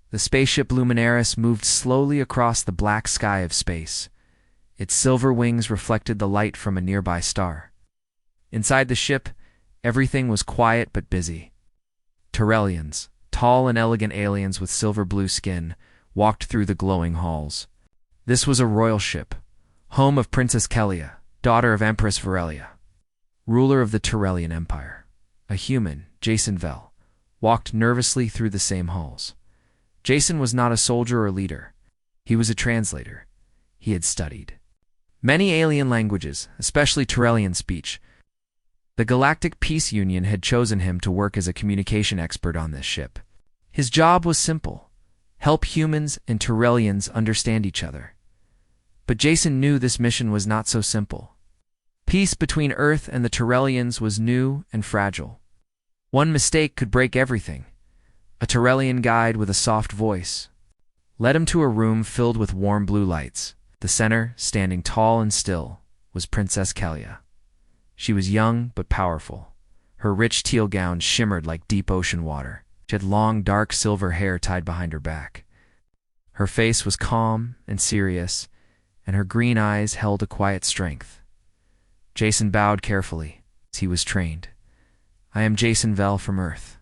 The spaceship Luminaris moved slowly across the black sky of space. Its silver wings reflected the light from a nearby star. Inside the ship, everything was quiet but busy. Tyrellians, tall and elegant aliens with silver-blue skin, walked through the glowing halls. This was a royal ship, home of Princess Kelia, daughter of Empress Virelia, ruler of the Tyrellian Empire. A human, Jason Vell, walked nervously through the same halls. Jason was not a soldier or leader. He was a translator. He had studied many alien languages, especially Tyrellian speech. The Galactic Peace Union had chosen him to work as a communication expert on this ship. His job was simple: help humans and Tyrellians understand each other. But Jason knew this mission was not so simple. Peace between Earth and the Tyrellians was new and fragile. One mistake could break everything. A Tyrellian guide with a soft voice led him to a room filled with warm blue lights. The center, standing tall and still, was Princess Kelia. She was young but powerful. Her rich teal gown shimmered like deep ocean water. She had long, dark silver hair tied behind her back. Her face was calm and serious, and her green eyes held a quiet strength. Jason bowed carefully, as he was trained. "I am Jason Vell from Earth.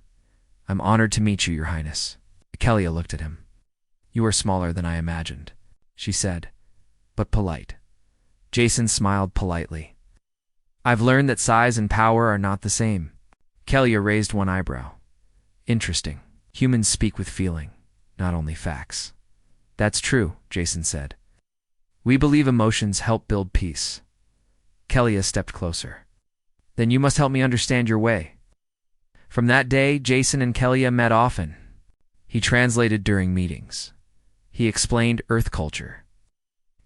I'm honored to meet you, Your Highness." Kelia looked at him. "You are smaller than I imagined," she said, "but polite." Jason smiled politely. "I've learned that size and power are not the same." Kelia raised one eyebrow. "Interesting. Humans speak with feeling, not only facts." "That's true," Jason said. "We believe emotions help build peace." Kelia stepped closer. "Then you must help me understand your way." From that day, Jason and Kelia met often. He translated during meetings. He explained Earth culture.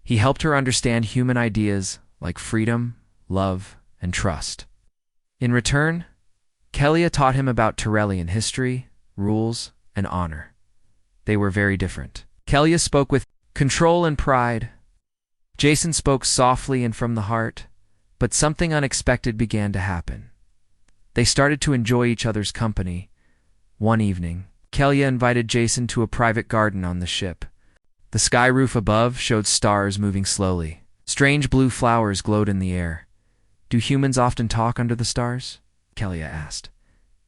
He helped her understand human ideas like freedom, love, and trust. In return, Kelia taught him about Tyrellian history, rules, and honor. They were very different. Kelia spoke with control and pride. Jason spoke softly and from the heart, but something unexpected began to happen. They started to enjoy each other's company. One evening, Kelia invited Jason to a private garden on the ship. The sky roof above showed stars moving slowly. Strange blue flowers glowed in the air. "Do humans often talk under the stars?" Kelia asked.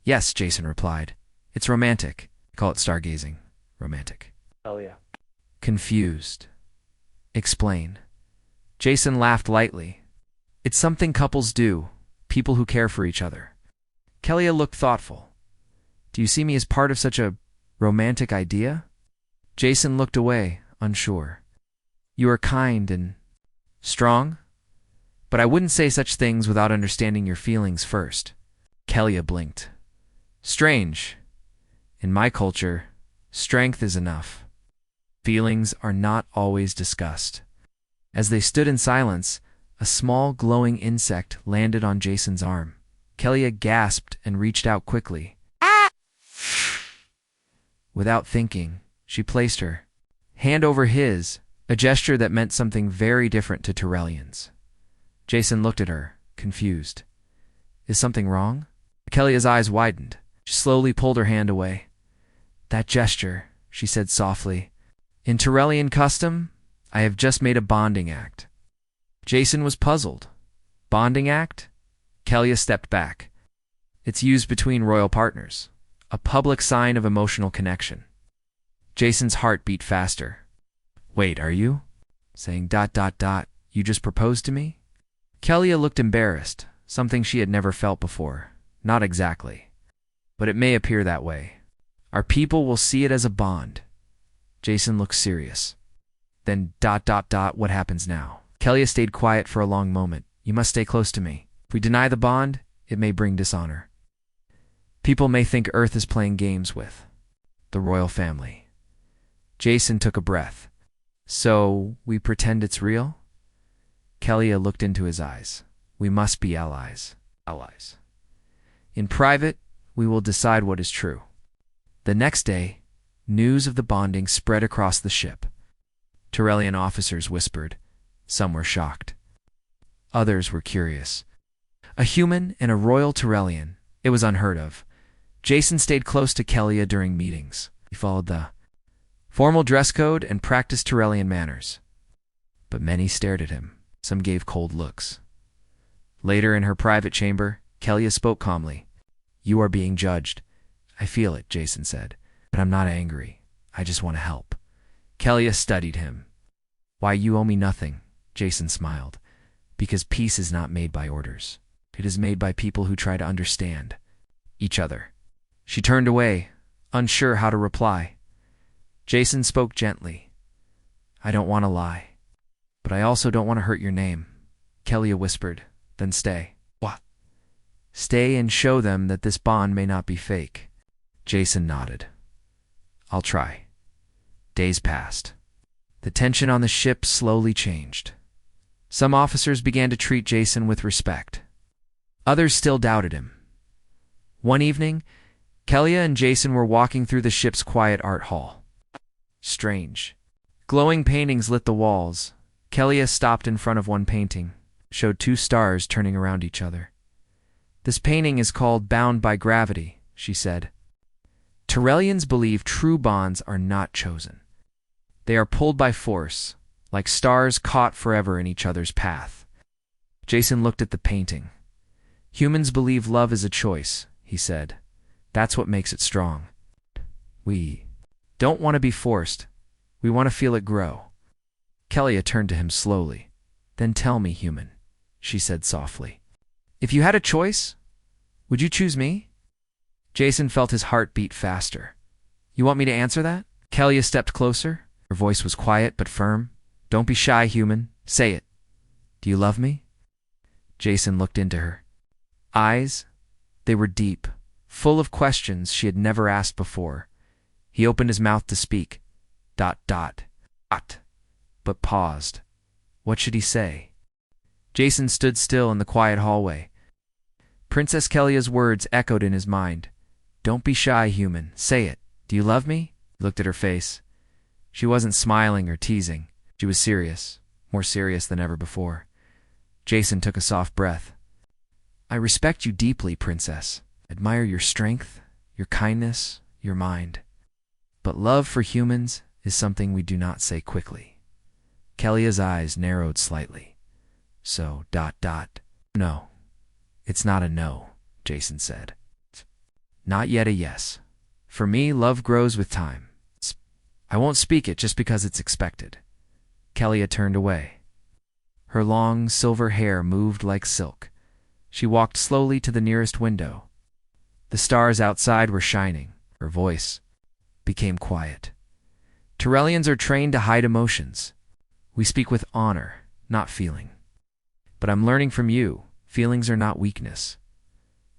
"Yes," Jason replied. "It's romantic. I call it stargazing. Romantic." Kelia, Confused. "Explain." Jason laughed lightly. "It's something couples do, people who care for each other." Kelia looked thoughtful. "Do you see me as part of such a romantic idea?" Jason looked away, unsure. "You are kind and strong, but I wouldn't say such things without understanding your feelings first." Kelia blinked. "Strange. In my culture, strength is enough. Feelings are not always discussed." As they stood in silence, a small glowing insect landed on Jason's arm. Kelia gasped and reached out quickly. Without thinking, she placed her hand over his, a gesture that meant something very different to Tyrellians. Jason looked at her, confused. "Is something wrong?" Kelia's eyes widened. She slowly pulled her hand away. "That gesture," she said softly. "In Tyrellian custom, I have just made a bonding act." Jason was puzzled. "Bonding act?" Kelia stepped back. "It's used between royal partners, a public sign of emotional connection." Jason's heart beat faster. "Wait, are you saying ... you just proposed to me?" Kelia looked embarrassed, something she had never felt before. "Not exactly, but it may appear that way. Our people will see it as a bond." Jason looked serious. "Then ... what happens now?" Kelia stayed quiet for a long moment. "You must stay close to me. If we deny the bond, it may bring dishonor. People may think Earth is playing games with the royal family." Jason took a breath. "So, we pretend it's real?" Kelia looked into his eyes. "We must be allies." "Allies. In private, we will decide what is true." The next day, news of the bonding spread across the ship. Tyrellian officers whispered. Some were shocked. Others were curious. A human and a royal Tyrellian. It was unheard of. Jason stayed close to Kelia during meetings. He followed the Formal dress code and practiced Tyrellian manners. But many stared at him. Some gave cold looks. Later, in her private chamber, Kelia spoke calmly. "You are being judged." "I feel it," Jason said. "But I'm not angry. I just want to help." Kelia studied him. "Why, you owe me nothing," Jason smiled. "Because peace is not made by orders. It is made by people who try to understand each other." She turned away, unsure how to reply. Jason spoke gently. "I don't want to lie. But I also don't want to hurt your name." Kelia whispered, "Then stay." "What?" "Stay and show them that this bond may not be fake." Jason nodded. "I'll try." Days passed. The tension on the ship slowly changed. Some officers began to treat Jason with respect. Others still doubted him. One evening, Kelia and Jason were walking through the ship's quiet art hall. Strange. Glowing paintings lit the walls. Kelia stopped in front of one painting, showed two stars turning around each other. "This painting is called Bound by Gravity," she said. "Tyrellians believe true bonds are not chosen. They are pulled by force, like stars caught forever in each other's path." Jason looked at the painting. "Humans believe love is a choice," he said. "That's what makes it strong. We don't want to be forced. We want to feel it grow." Kelia turned to him slowly. "Then tell me, human," she said softly. "If you had a choice, would you choose me?" Jason felt his heart beat faster. "You want me to answer that?" Kelia stepped closer. Her voice was quiet but firm. "Don't be shy, human. Say it. Do you love me?" Jason looked into her eyes. They were deep, full of questions she had never asked before. He opened his mouth to speak. But paused. What should he say? Jason stood still in the quiet hallway. Princess Kelia's words echoed in his mind. "Don't be shy, human. Say it. Do you love me?" He looked at her face. She wasn't smiling or teasing. She was serious, more serious than ever before. Jason took a soft breath. "I respect you deeply, Princess. Admire your strength, your kindness, your mind. But love for humans is something we do not say quickly." Kelia's eyes narrowed slightly. "So, No. It's not a no," Jason said. "Not yet a yes. For me, love grows with time. I won't speak it just because it's expected." Kelia turned away. Her long, silver hair moved like silk. She walked slowly to the nearest window. The stars outside were shining. Her voice became quiet. "Tyrellians are trained to hide emotions. We speak with honor, not feeling. But I'm learning from you. Feelings are not weakness."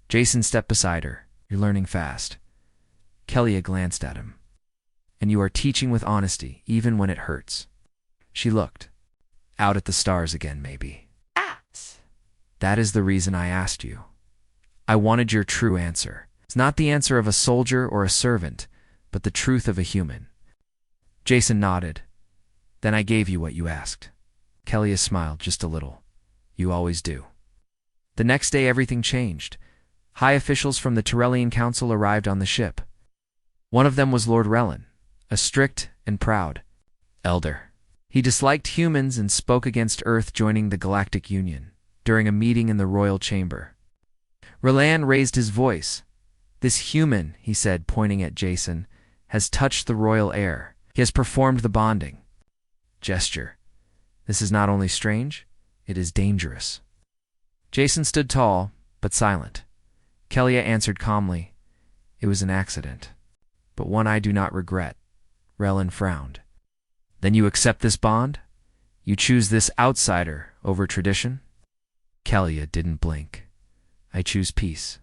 Jason stepped beside her. "You're learning fast." Kelia glanced at him. "And you are teaching with honesty, even when it hurts." She looked. Out at the stars again, maybe. "That is the reason I asked you. I wanted your true answer. It's not the answer of a soldier or a servant, but the truth of a human." Jason nodded. "Then I gave you what you asked." Kelia smiled just a little. "You always do." The next day everything changed. High officials from the Tyrellian Council arrived on the ship. One of them was Lord Relin, a strict and proud elder. He disliked humans and spoke against Earth joining the Galactic Union during a meeting in the royal chamber. Relin raised his voice. "This human," he said, pointing at Jason, "has touched the royal heir. He has performed the bonding gesture. This is not only strange, it is dangerous." Jason stood tall, but silent. Kelia answered calmly, "It was an accident, but one I do not regret." Relin frowned. "Then you accept this bond? You choose this outsider over tradition?" Kelia didn't blink. "I choose peace.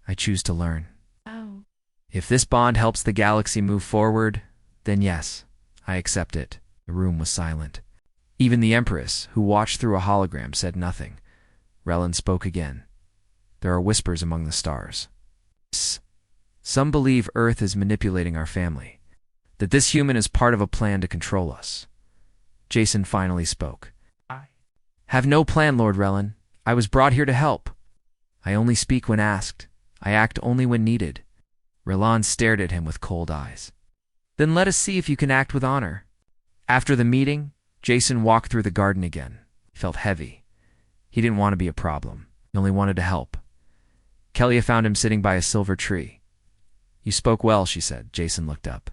I choose to learn. Oh. If this bond helps the galaxy move forward, then yes, I accept it." The room was silent. Even the Empress, who watched through a hologram, said nothing. Relin spoke again. "There are whispers among the stars. Some believe Earth is manipulating our family, that this human is part of a plan to control us." Jason finally spoke. I "Have no plan, Lord Relin. I was brought here to help. I only speak when asked. I act only when needed." Relin stared at him with cold eyes. Then let us see if you can act with honor. After the meeting, Jason walked through the garden again. He felt heavy. He didn't want to be a problem. He only wanted to help. Kelia found him sitting by a silver tree. You spoke well, she said. Jason looked up.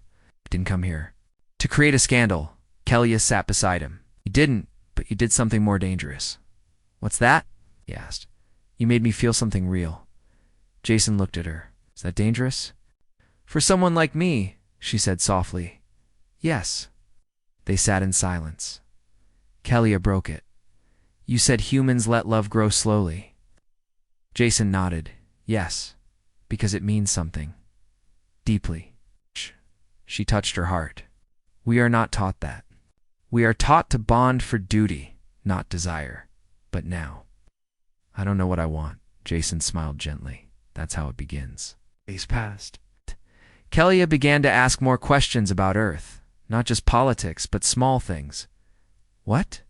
Didn't come here to create a scandal. Kelia sat beside him. You didn't, but you did something more dangerous. What's that? He asked. You made me feel something real. Jason looked at her. Is that dangerous? For someone like me, she said softly. Yes. They sat in silence. Kelia broke it. You said humans let love grow slowly. Jason nodded. Yes, because it means something. Deeply. She touched her heart. We are not taught that. We are taught to bond for duty, not desire. But now. I don't know what I want. Jason smiled gently. That's how it begins. Days passed. Kelia began to ask more questions about Earth. Not just politics, but small things. What?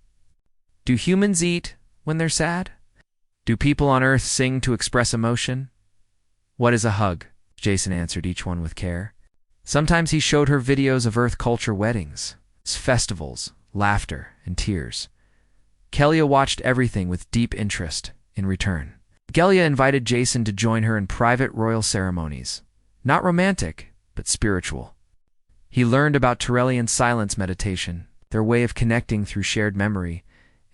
Do humans eat when they're sad? Do people on Earth sing to express emotion? What is a hug? Jason answered each one with care. Sometimes he showed her videos of Earth culture weddings, festivals, laughter, and tears. Kelia watched everything with deep interest. In return, Kelia invited Jason to join her in private royal ceremonies. Not romantic, but spiritual. He learned about Turelian silence meditation, their way of connecting through shared memory,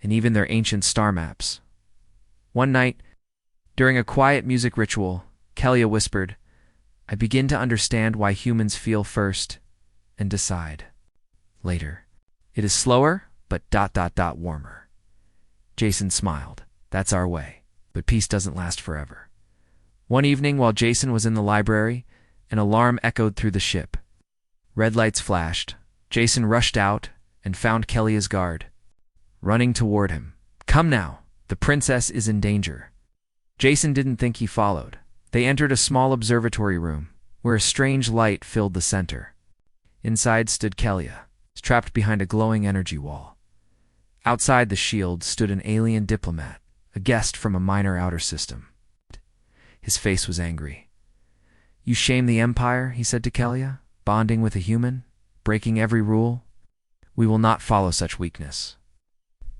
and even their ancient star maps. One night, during a quiet music ritual, Kelia whispered, I begin to understand why humans feel first and decide later. It is slower, but warmer. Jason smiled. That's our way. But peace doesn't last forever. One evening, while Jason was in the library, an alarm echoed through the ship. Red lights flashed. Jason rushed out and found Kelia's guard, running toward him. Come now. The princess is in danger. Jason didn't think he followed. They entered a small observatory room, where a strange light filled the center. Inside stood Kelia, trapped behind a glowing energy wall. Outside the shield stood an alien diplomat, a guest from a minor outer system. His face was angry. You shame the Empire, he said to Kelia, bonding with a human, breaking every rule. We will not follow such weakness.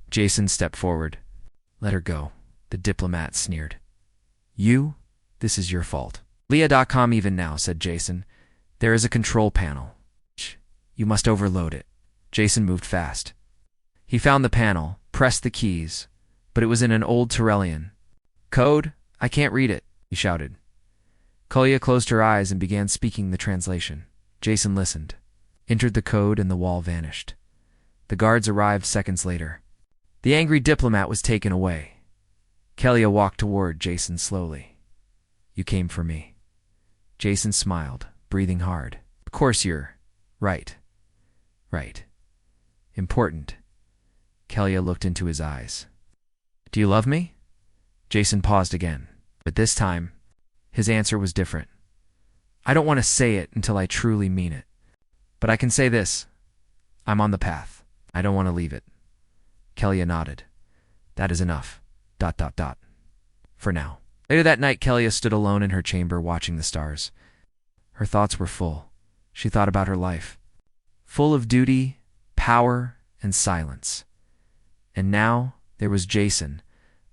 Jason stepped forward. Let her go, the diplomat sneered. You? This is your fault. Leah.com even now, said Jason. There is a control panel. You must overload it. Jason moved fast. He found the panel, pressed the keys, but it was in an old Turelian. Code? I can't read it, he shouted. Kelia closed her eyes and began speaking the translation. Jason listened, entered the code, and the wall vanished. The guards arrived seconds later. The angry diplomat was taken away. Kelia walked toward Jason slowly. You came for me. Jason smiled, breathing hard. Of course you're right. Right. Important. Kelia looked into his eyes. Do you love me? Jason paused again, but this time, his answer was different. I don't want to say it until I truly mean it. But I can say this. I'm on the path. I don't want to leave it. Kelia nodded. That is enough. For now. Later that night, Kelia stood alone in her chamber watching the stars. Her thoughts were full. She thought about her life. Full of duty, power, and silence. And now there was Jason,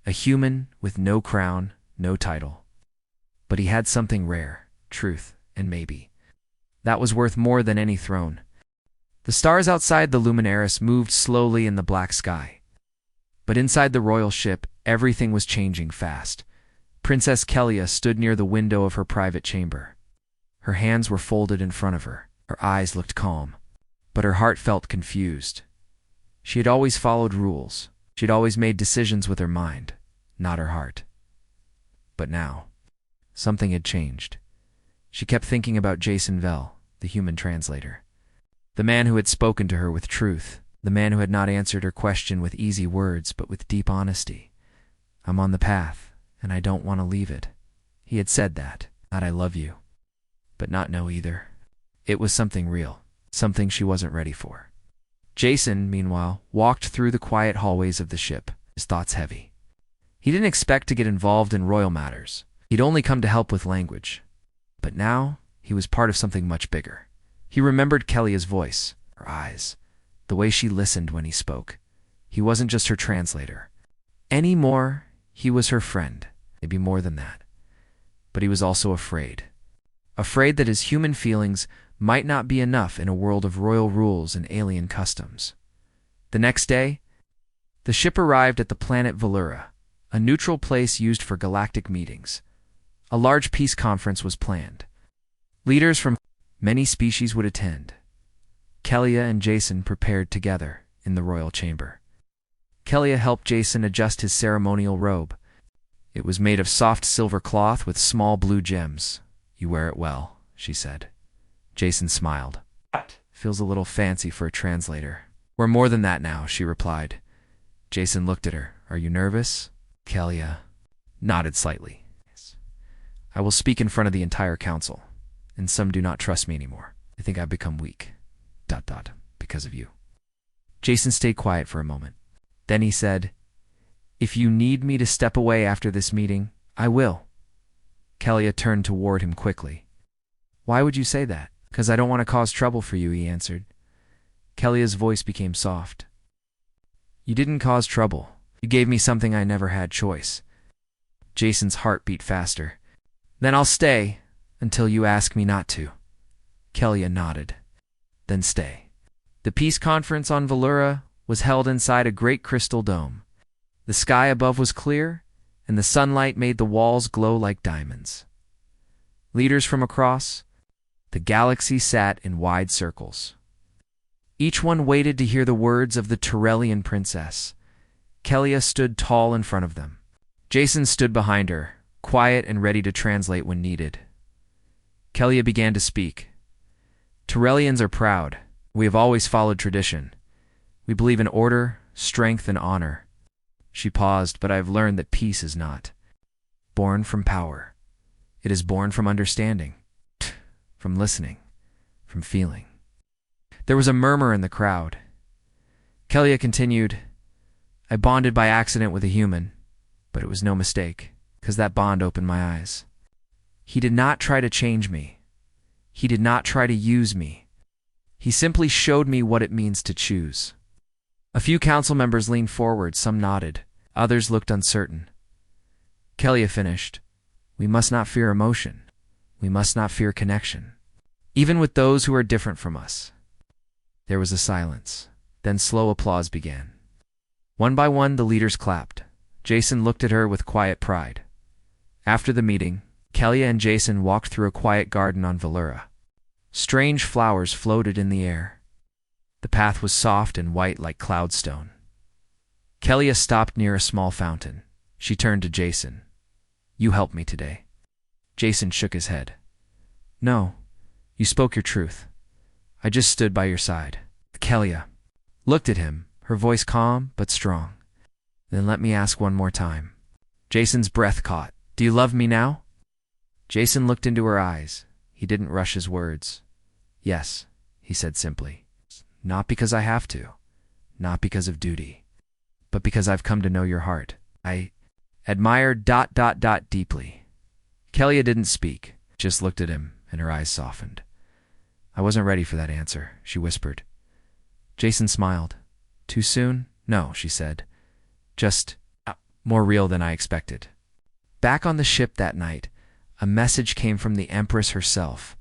a human with no crown, no title. But he had something rare, truth, and maybe. That was worth more than any throne. The stars outside the Luminaris moved slowly in the black sky. But inside the royal ship, everything was changing fast. Princess Kelia stood near the window of her private chamber. Her hands were folded in front of her. Her eyes looked calm, but her heart felt confused. She had always followed rules. She'd always made decisions with her mind, not her heart. But now, something had changed. She kept thinking about Jason Vell, the human translator. The man who had spoken to her with truth. The man who had not answered her question with easy words, but with deep honesty. I'm on the path, and I don't want to leave it. He had said that, not I love you. But not no either. It was something real, something she wasn't ready for. Jason, meanwhile, walked through the quiet hallways of the ship, his thoughts heavy. He didn't expect to get involved in royal matters. He'd only come to help with language. But now, he was part of something much bigger. He remembered Kellia's voice, her eyes, the way she listened when he spoke. He wasn't just her translator. Anymore, he was her friend, maybe more than that. But he was also afraid. Afraid that his human feelings might not be enough in a world of royal rules and alien customs. The next day, the ship arrived at the planet Valura, a neutral place used for galactic meetings. A large peace conference was planned. Leaders from many species would attend. Kellia and Jason prepared together in the royal chamber. Kellia helped Jason adjust his ceremonial robe. It was made of soft silver cloth with small blue gems. "You wear it well," she said. Jason smiled. "Feels a little fancy for a translator." "We're more than that now," she replied. Jason looked at her. "Are you nervous?" Kellia nodded slightly. "I will speak in front of the entire council, and some do not trust me anymore. I think I've become weak. ... because of you." Jason stayed quiet for a moment. Then he said, "If you need me to step away after this meeting, I will." Kellia turned toward him quickly. "Why would you say that?" "'Cause I don't want to cause trouble for you," he answered. Kellia's voice became soft. "You didn't cause trouble. You gave me something I never had choice." Jason's heart beat faster. "Then I'll stay until you ask me not to." Kellia nodded. "Then stay." The peace conference on Valura was held inside a great crystal dome. The sky above was clear, and the sunlight made the walls glow like diamonds. Leaders from across the galaxy sat in wide circles. Each one waited to hear the words of the Turellian princess. Kellia stood tall in front of them. Jason stood behind her, quiet and ready to translate when needed. Kellia began to speak. "Turellians are proud. We have always followed tradition. We believe in order, strength, and honor." She paused, "But I have learned that peace is not born from power. It is born from understanding, from listening, from feeling." There was a murmur in the crowd. Kellia continued, "I bonded by accident with a human, but it was no mistake, because that bond opened my eyes. He did not try to change me. He did not try to use me. He simply showed me what it means to choose." A few council members leaned forward, some nodded, others looked uncertain. Kellia finished, "We must not fear emotion. We must not fear connection, even with those who are different from us." There was a silence. Then slow applause began. One by one, the leaders clapped. Jason looked at her with quiet pride. After the meeting, Kellia and Jason walked through a quiet garden on Valura. Strange flowers floated in the air. The path was soft and white like cloudstone. Kellia stopped near a small fountain. She turned to Jason. "You helped me today." Jason shook his head. "No, you spoke your truth. I just stood by your side." Kellia looked at him, her voice calm but strong. "Then let me ask one more time." Jason's breath caught. "Do you love me now?" Jason looked into her eyes. He didn't rush his words. "Yes," he said simply. "Not because I have to, not because of duty, but because I've come to know your heart. I admire ... deeply." Kellia didn't speak, just looked at him, and her eyes softened. "I wasn't ready for that answer," she whispered. Jason smiled. "Too soon?" "No," she said. "Just more real than I expected." Back on the ship that night, a message came from the Empress herself.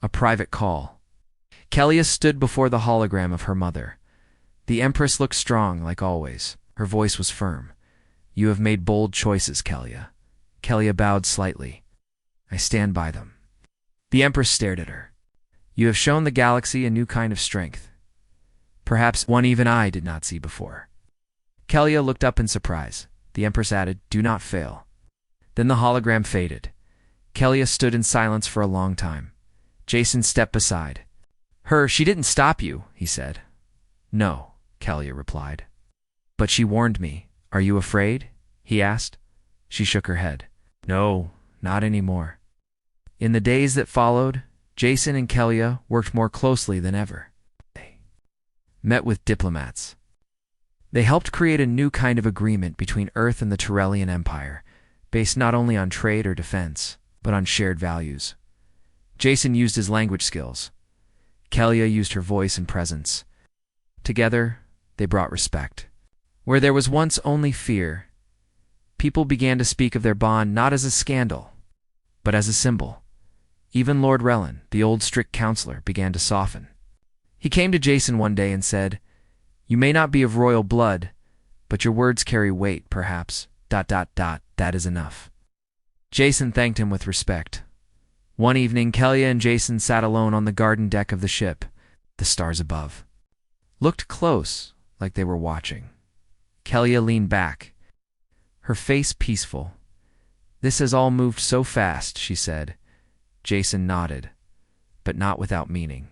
A private call. Kellia stood before the hologram of her mother. The Empress looked strong, like always. Her voice was firm. "You have made bold choices, Kellia." Kellia bowed slightly. "I stand by them." The Empress stared at her. "You have shown the galaxy a new kind of strength. Perhaps one even I did not see before." Kellia looked up in surprise. The Empress added, "Do not fail." Then the hologram faded. Kellia stood in silence for a long time. Jason stepped beside her. "She didn't stop you," he said. "No," Kellia replied. "But she warned me. Are you afraid?" he asked. She shook her head. "No, not anymore." In the days that followed, Jason and Kellia worked more closely than ever. They met with diplomats. They helped create a new kind of agreement between Earth and the Turellian Empire, based not only on trade or defense, but on shared values. Jason used his language skills. Kelia used her voice and presence. Together, they brought respect. Where there was once only fear, people began to speak of their bond not as a scandal, but as a symbol. Even Lord Rellan, the old strict counselor, began to soften. He came to Jason one day and said, "You may not be of royal blood, but your words carry weight, perhaps. ... That is enough." Jason thanked him with respect. One evening, Kelia and Jason sat alone on the garden deck of the ship. The stars above looked close, like they were watching. Kelia leaned back, her face peaceful. "This has all moved so fast," she said. Jason nodded, but not without meaning.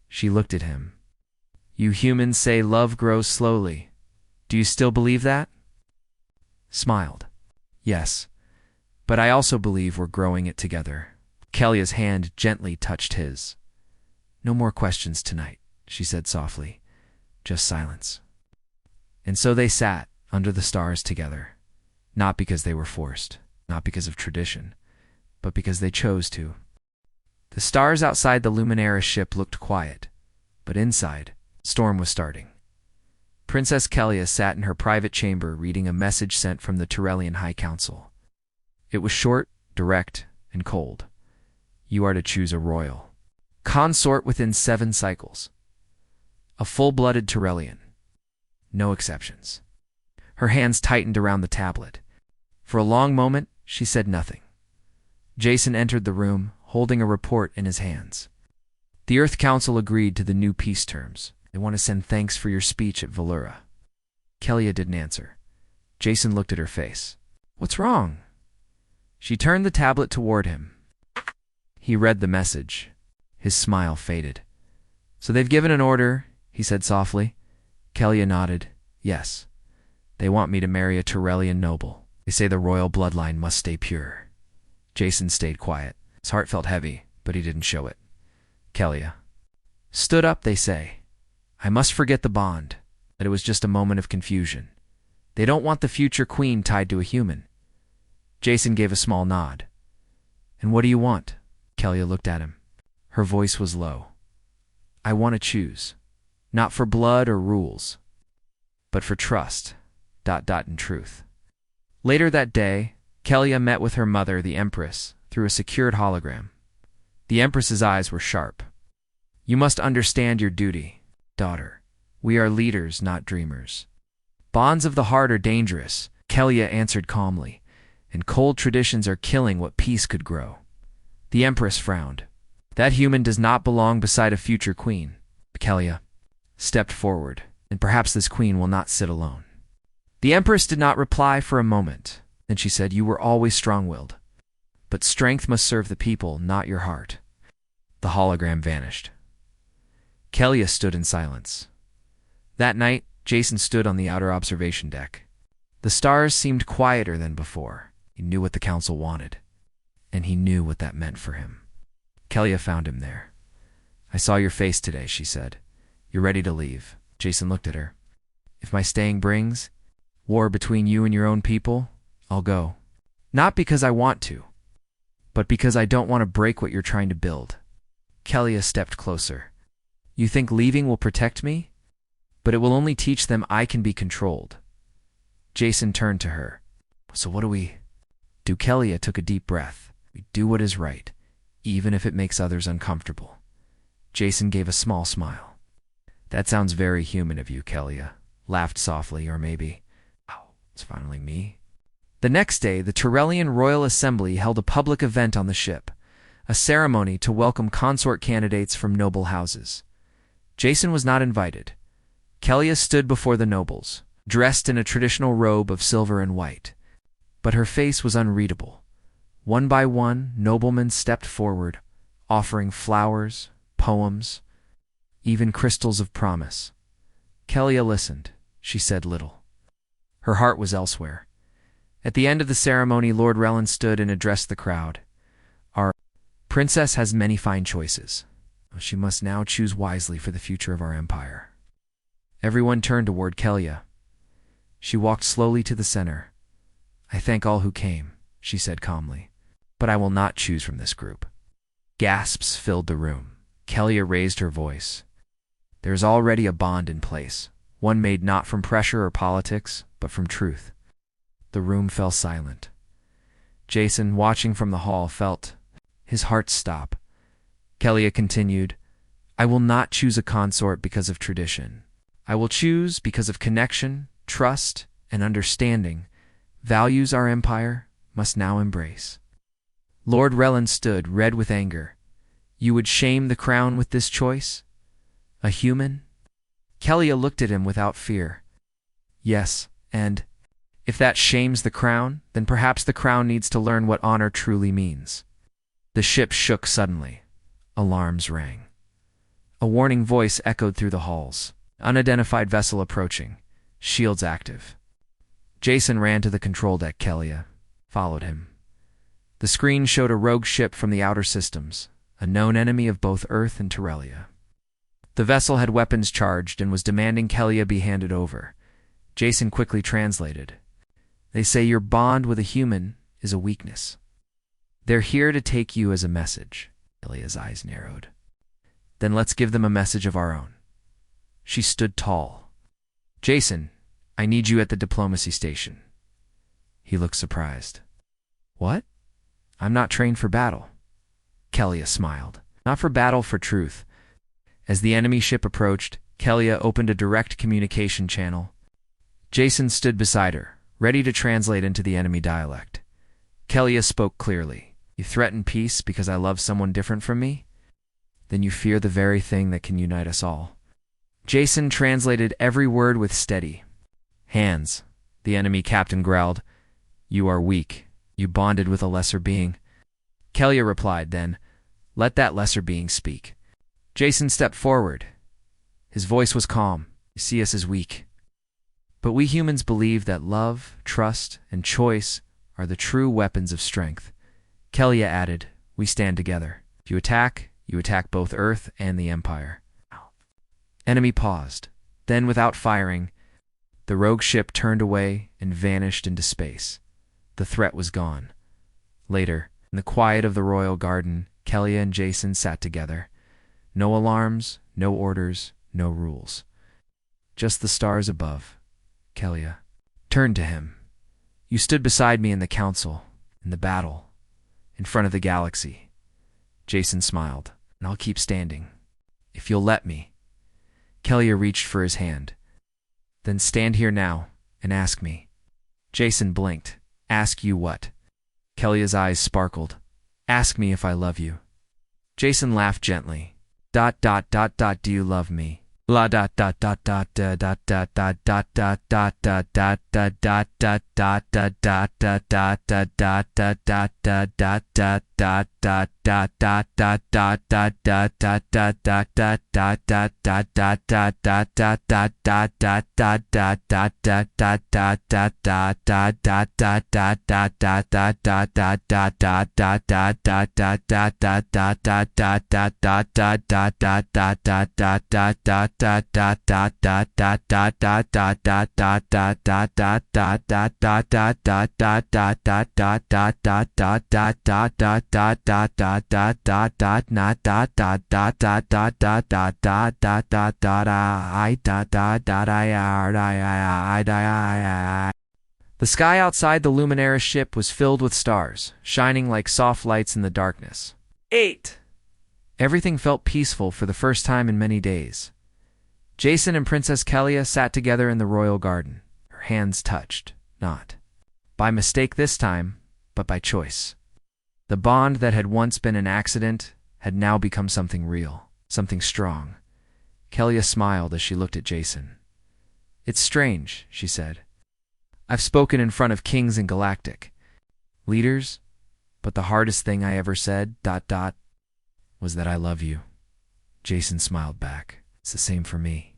She looked at him. "You humans say love grows slowly. Do you still believe that?" Smiled. "Yes, but I also believe we're growing it together." Kelia's hand gently touched his. "No more questions tonight," she said softly. "Just silence." And so they sat under the stars together, not because they were forced, not because of tradition, but because they chose to. The stars outside the Luminara ship looked quiet, but inside, storm was starting. Princess Kelia sat in her private chamber reading a message sent from the Tyrellian High Council. It was short, direct, and cold. "You are to choose a royal consort within 7 cycles. A full-blooded Tyrellian. No exceptions." Her hands tightened around the tablet. For a long moment, she said nothing. Jason entered the room, holding a report in his hands. The Earth Council agreed to the new peace terms. "They want to send thanks for your speech at Valura." Kelia didn't answer. Jason looked at her face. "What's wrong?" She turned the tablet toward him. He read the message. His smile faded. "So they've given an order," he said softly. Kelia nodded. "Yes. They want me to marry a Tyrellian noble. They say the royal bloodline must stay pure." Jason stayed quiet. His heart felt heavy, but he didn't show it. Kelia stood up, "They say. I must forget the bond, that it was just a moment of confusion. They don't want the future queen tied to a human." Jason gave a small nod. "And what do you want?" Kelia looked at him. Her voice was low. "I want to choose. Not for blood or rules, but for trust, ... and truth." Later that day, Kelia met with her mother, the Empress, through a secured hologram. The Empress's eyes were sharp. "You must understand your duty, daughter. We are leaders, not dreamers. Bonds of the heart are dangerous," Kelia answered calmly, "and cold traditions are killing what peace could grow." The Empress frowned. "That human does not belong beside a future queen." Kelia stepped forward, "and perhaps this queen will not sit alone." The Empress did not reply for a moment. Then she said, "You were always strong-willed. But strength must serve the people, not your heart." The hologram vanished. Kelia stood in silence. That night, Jason stood on the outer observation deck. The stars seemed quieter than before. He knew what the council wanted, and he knew what that meant for him. Kelia found him there. "I saw your face today," she said. "You're ready to leave." Jason looked at her. "If my staying brings war between you and your own people, I'll go. Not because I want to, but because I don't want to break what you're trying to build." Kelia stepped closer. "You think leaving will protect me? But it will only teach them I can be controlled." Jason turned to her. "So what do we do?" Kelia took a deep breath. "We do what is right, even if it makes others uncomfortable." Jason gave a small smile. "That sounds very human of you," Kelia laughed softly. "Or maybe, oh, it's finally me." The next day, the Tyrellian Royal Assembly held a public event on the ship, a ceremony to welcome consort candidates from noble houses. Jason was not invited. Kelia stood before the nobles, dressed in a traditional robe of silver and white. But her face was unreadable. One by one, noblemen stepped forward, offering flowers, poems, even crystals of promise. Kelia listened. She said little. Her heart was elsewhere. At the end of the ceremony, Lord Rellan stood and addressed the crowd. "Our princess has many fine choices. She must now choose wisely for the future of our empire." Everyone turned toward Kelia. She walked slowly to the center. "I thank all who came," she said calmly, "but I will not choose from this group." Gasps filled the room. Kellia raised her voice. There is already a bond in place, one made not from pressure or politics, but from truth. The room fell silent. Jason, watching from the hall, felt his heart stop. Kellia continued, I will not choose a consort because of tradition. I will choose because of connection, trust, and understanding, values our empire must now embrace. Lord Rellan stood, red with anger. You would shame the crown with this choice? A human? Kellia looked at him without fear. Yes, and if that shames the crown, then perhaps the crown needs to learn what honor truly means. The ship shook suddenly. Alarms rang. A warning voice echoed through the halls. Unidentified vessel approaching. Shields active. Jason ran to the control deck. Kellia followed him. The screen showed a rogue ship from the outer systems, a known enemy of both Earth and Terrelia. The vessel had weapons charged and was demanding Kellia be handed over. Jason quickly translated. They say your bond with a human is a weakness. They're here to take you as a message. Kellia's eyes narrowed. Then let's give them a message of our own. She stood tall. Jason, I need you at the diplomacy station. He looked surprised. What? I'm not trained for battle. Kellia smiled. Not for battle, for truth. As the enemy ship approached, Kellia opened a direct communication channel. Jason stood beside her, ready to translate into the enemy dialect. Kellia spoke clearly. You threaten peace because I love someone different from me? Then you fear the very thing that can unite us all. Jason translated every word with steady hands. The enemy captain growled. You are weak. You bonded with a lesser being. Kellia replied then, let that lesser being speak. Jason stepped forward. His voice was calm. You see us as weak. But we humans believe that love, trust, and choice are the true weapons of strength. Kellia added, we stand together. If you attack both Earth and the Empire. Enemy paused. Then, without firing, the rogue ship turned away and vanished into space. The threat was gone. Later, in the quiet of the royal garden, Kellia and Jason sat together. No alarms, no orders, no rules. Just the stars above. Kellia turned to him. You stood beside me in the council, in the battle, in front of the galaxy. Jason smiled. And I'll keep standing, if you'll let me. Kellia reached for his hand. Then stand here now and ask me. Jason blinked. Ask you what? Kellia's eyes sparkled. Ask me if I love you. Jason laughed gently. ... Do you love me? La ... Do you The sky outside the Luminaris ship was filled with stars, shining like soft lights in the darkness. 8. Everything felt peaceful for the first time in many days. Jason and Princess Kellia sat together in the royal garden. Her hands touched, not by mistake this time, but by choice. The bond that had once been an accident had now become something real, something strong. Kellia smiled as she looked at Jason. It's strange, she said. I've spoken in front of kings and galactic leaders, but the hardest thing I ever said, ... was that I love you. Jason smiled back. It's the same for me.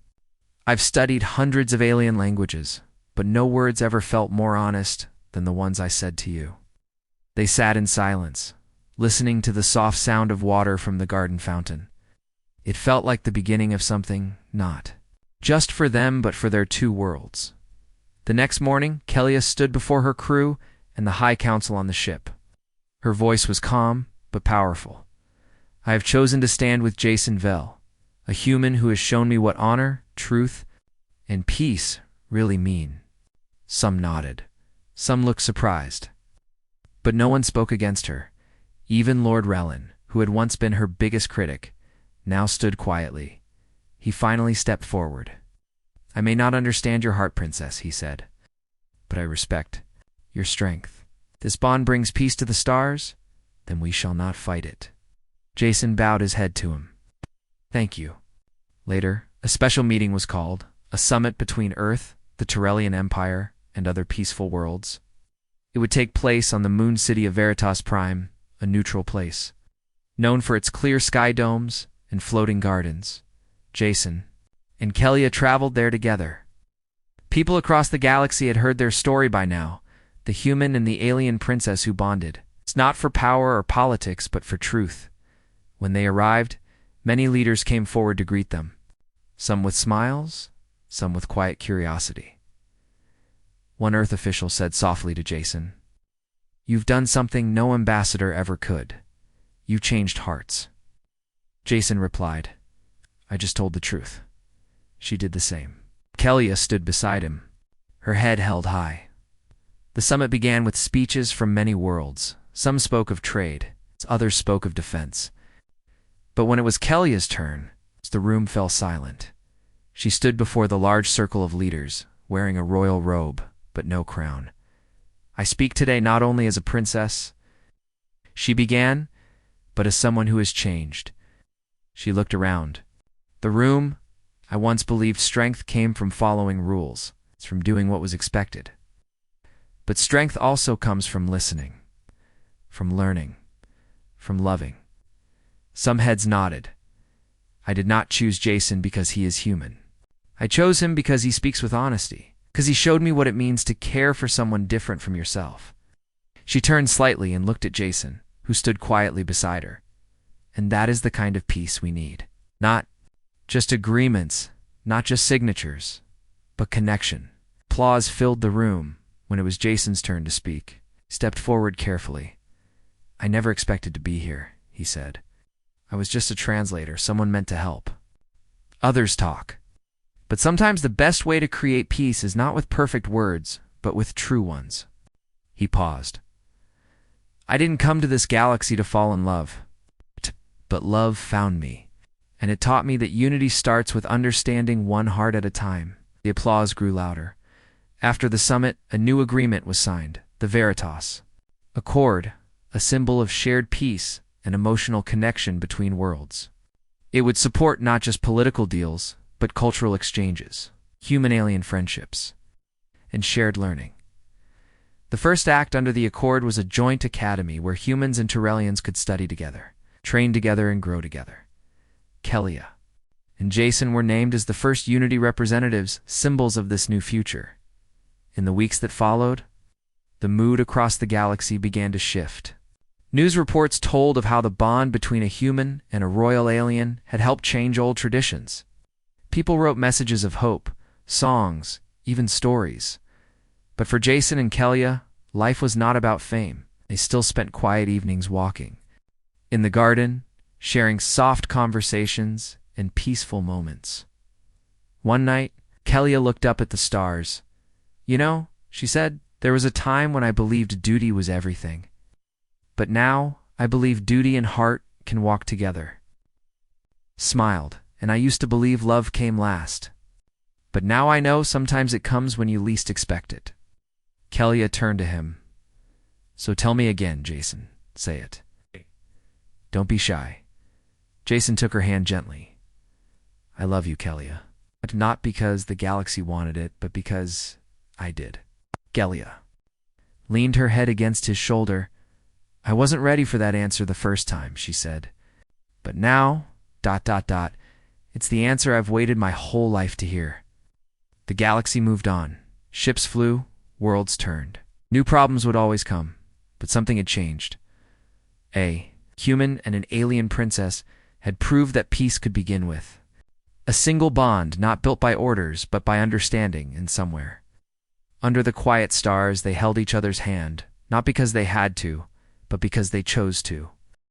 I've studied hundreds of alien languages, but no words ever felt more honest than the ones I said to you. They sat in silence, listening to the soft sound of water from the garden fountain. It felt like the beginning of something not just for them, but for their two worlds. The next morning, Kellia stood before her crew and the High Council on the ship. Her voice was calm, but powerful. I have chosen to stand with Jason Vell, a human who has shown me what honor, truth, and peace really mean. Some nodded. Some looked surprised. But no one spoke against her. Even Lord Relin, who had once been her biggest critic, now stood quietly. He finally stepped forward. I may not understand your heart, princess, he said, but I respect your strength. If this bond brings peace to the stars, then we shall not fight it. Jason bowed his head to him. Thank you. Later, a special meeting was called, a summit between Earth, the Tyrellian Empire, and other peaceful worlds. It would take place on the moon city of Veritas Prime, a neutral place. Known for its clear sky domes and floating gardens, Jason and Kelia traveled there together. People across the galaxy had heard their story by now, the human and the alien princess who bonded. It's not for power or politics, but for truth. When they arrived, many leaders came forward to greet them, some with smiles, some with quiet curiosity. One Earth official said softly to Jason, "You've done something no ambassador ever could. You changed hearts." Jason replied, "I just told the truth." She did the same. Kelia stood beside him, her head held high. The summit began with speeches from many worlds. Some spoke of trade, others spoke of defense. But when it was Kelia's turn, the room fell silent. She stood before the large circle of leaders, wearing a royal robe, but no crown. "I speak today not only as a princess," she began, "but as someone who has changed." She looked around. The room, I once believed strength came from following rules, from doing what was expected. But strength also comes from listening, from learning, from loving. Some heads nodded. I did not choose Jason because he is human. I chose him because he speaks with honesty, because he showed me what it means to care for someone different from yourself. She turned slightly and looked at Jason, who stood quietly beside her. And that is the kind of peace we need. Not just agreements, not just signatures, but connection. Applause filled the room when it was Jason's turn to speak. He stepped forward carefully. "I never expected to be here," he said. "I was just a translator, someone meant to help." Others talk. But sometimes the best way to create peace is not with perfect words, but with true ones. He paused. "I didn't come to this galaxy to fall in love, but love found me. And it taught me that unity starts with understanding one heart at a time." The applause grew louder. After the summit, a new agreement was signed, the Veritas Accord, a symbol of shared peace and emotional connection between worlds. It would support not just political deals, but cultural exchanges, human-alien friendships, and shared learning. The first act under the Accord was a joint academy where humans and Tyrellians could study together, train together, and grow together. Kelia and Jason were named as the first Unity representatives, symbols of this new future. In the weeks that followed, the mood across the galaxy began to shift. News reports told of how the bond between a human and a royal alien had helped change old traditions. People wrote messages of hope, songs, even stories. But for Jason and Kelia, life was not about fame. They still spent quiet evenings walking in the garden, sharing soft conversations and peaceful moments. One night, Kelia looked up at the stars. "You know," she said, "there was a time when I believed duty was everything. But now, I believe duty and heart can walk together." Smiled, "And I used to believe love came last. But now I know sometimes it comes when you least expect it." Kelia turned to him. "So tell me again, Jason. Say it. Don't be shy." Jason took her hand gently. "I love you, Kelia. But not because the galaxy wanted it, but because I did." Kelia leaned her head against his shoulder. "I wasn't ready for that answer the first time," she said. "But now, ... it's the answer I've waited my whole life to hear." The galaxy moved on. Ships flew, worlds turned. New problems would always come, but something had changed. A human and an alien princess had proved that peace could begin with a single bond, not built by orders, but by understanding and somewhere. Under the quiet stars, they held each other's hand, not because they had to, but because they chose to.